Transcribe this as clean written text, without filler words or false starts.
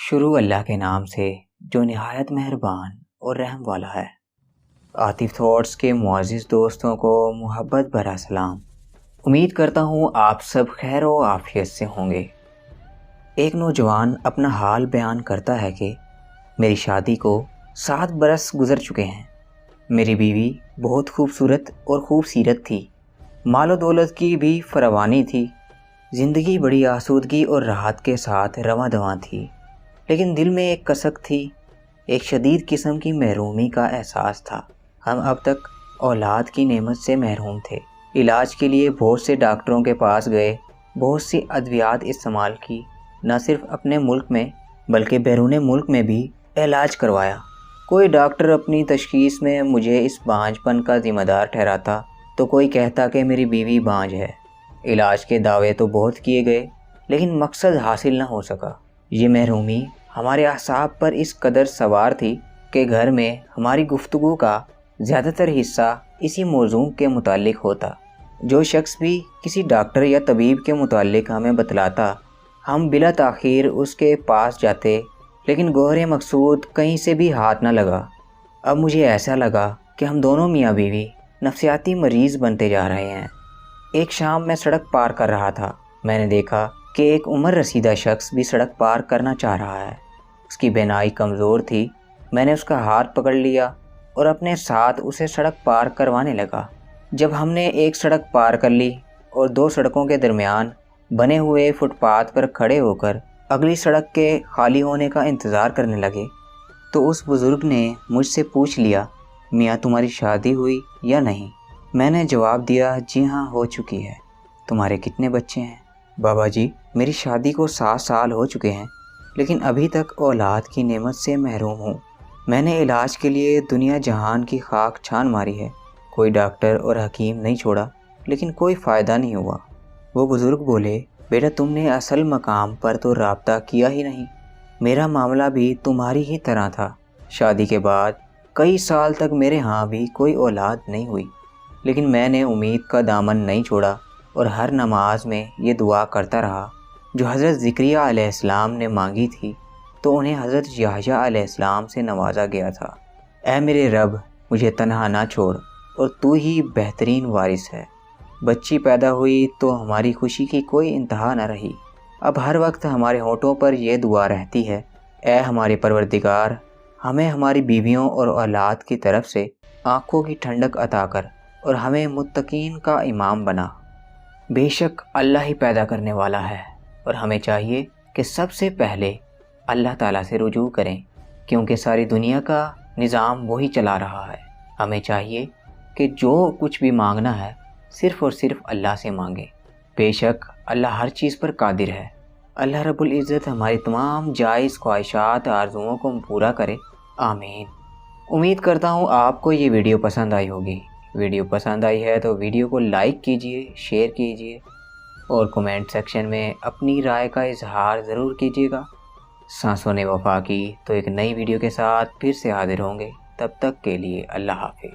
شروع اللہ کے نام سے جو نہایت مہربان اور رحم والا ہے۔ عاطف تھاٹس کے معزز دوستوں کو محبت بھرا سلام۔ امید کرتا ہوں آپ سب خیر و عافیت سے ہوں گے۔ ایک نوجوان اپنا حال بیان کرتا ہے کہ میری شادی کو 7 برس گزر چکے ہیں۔ میری بیوی بہت خوبصورت اور خوب سیرت تھی، مال و دولت کی بھی فراوانی تھی، زندگی بڑی آسودگی اور راحت کے ساتھ رواں دواں تھی، لیکن دل میں ایک کسک تھی، ایک شدید قسم کی محرومی کا احساس تھا۔ ہم اب تک اولاد کی نعمت سے محروم تھے۔ علاج کے لیے بہت سے ڈاکٹروں کے پاس گئے، بہت سی ادویات استعمال کی، نہ صرف اپنے ملک میں بلکہ بیرون ملک میں بھی علاج کروایا۔ کوئی ڈاکٹر اپنی تشخیص میں مجھے اس بانجھ پن کا ذمہ دار ٹھہراتا تو کوئی کہتا کہ میری بیوی بانجھ ہے۔ علاج کے دعوے تو بہت کیے گئے لیکن مقصد حاصل نہ ہو سکا۔ یہ محرومی ہمارے اعصاب پر اس قدر سوار تھی کہ گھر میں ہماری گفتگو کا زیادہ تر حصہ اسی موضوع کے متعلق ہوتا۔ جو شخص بھی کسی ڈاکٹر یا طبیب کے متعلق ہمیں بتلاتا، ہم بلا تاخیر اس کے پاس جاتے، لیکن گوہر مقصود کہیں سے بھی ہاتھ نہ لگا۔ اب مجھے ایسا لگا کہ ہم دونوں میاں بیوی نفسیاتی مریض بنتے جا رہے ہیں۔ ایک شام میں سڑک پار کر رہا تھا، میں نے دیکھا کہ ایک عمر رسیدہ شخص بھی سڑک پار کرنا چاہ رہا ہے۔ اس کی بینائی کمزور تھی۔ میں نے اس کا ہاتھ پکڑ لیا اور اپنے ساتھ اسے سڑک پار کروانے لگا۔ جب ہم نے ایک سڑک پار کر لی اور 2 سڑکوں کے درمیان بنے ہوئے فٹ پاتھ پر کھڑے ہو کر اگلی سڑک کے خالی ہونے کا انتظار کرنے لگے تو اس بزرگ نے مجھ سے پوچھ لیا، میاں تمہاری شادی ہوئی یا نہیں؟ میں نے جواب دیا، جی ہاں ہو چکی ہے۔ تمہارے کتنے بچے ہیں؟ بابا جی میری شادی کو 7 سال ہو چکے ہیں لیکن ابھی تک اولاد کی نعمت سے محروم ہوں۔ میں نے علاج کے لیے دنیا جہان کی خاک چھان ماری ہے، کوئی ڈاکٹر اور حکیم نہیں چھوڑا لیکن کوئی فائدہ نہیں ہوا۔ وہ بزرگ بولے، بیٹا تم نے اصل مقام پر تو رابطہ کیا ہی نہیں۔ میرا معاملہ بھی تمہاری ہی طرح تھا۔ شادی کے بعد کئی سال تک میرے ہاں بھی کوئی اولاد نہیں ہوئی، لیکن میں نے امید کا دامن نہیں چھوڑا اور ہر نماز میں یہ دعا کرتا رہا جو حضرت زکریا علیہ السلام نے مانگی تھی تو انہیں حضرت یحییٰ علیہ السلام سے نوازا گیا تھا۔ اے میرے رب مجھے تنہا نہ چھوڑ اور تو ہی بہترین وارث ہے۔ بچی پیدا ہوئی تو ہماری خوشی کی کوئی انتہا نہ رہی۔ اب ہر وقت ہمارے ہونٹوں پر یہ دعا رہتی ہے، اے ہمارے پروردگار ہمیں ہماری بیویوں اور اولاد کی طرف سے آنکھوں کی ٹھنڈک عطا کر اور ہمیں متقین کا امام بنا۔ بے شک اللہ ہی پیدا کرنے والا ہے اور ہمیں چاہیے کہ سب سے پہلے اللہ تعالیٰ سے رجوع کریں، کیونکہ ساری دنیا کا نظام وہی چلا رہا ہے۔ ہمیں چاہیے کہ جو کچھ بھی مانگنا ہے صرف اور صرف اللہ سے مانگیں۔ بے شک اللہ ہر چیز پر قادر ہے۔ اللہ رب العزت ہماری تمام جائز خواہشات آرزوؤں کو پورا کرے، آمین۔ امید کرتا ہوں آپ کو یہ ویڈیو پسند آئی ہوگی۔ ویڈیو پسند آئی ہے تو ویڈیو کو لائک کیجئے، شیئر کیجئے اور کمنٹ سیکشن میں اپنی رائے کا اظہار ضرور کیجیے گا۔ سانسوں نے وفا کی تو ایک نئی ویڈیو کے ساتھ پھر سے حاضر ہوں گے، تب تک کے لیے اللہ حافظ۔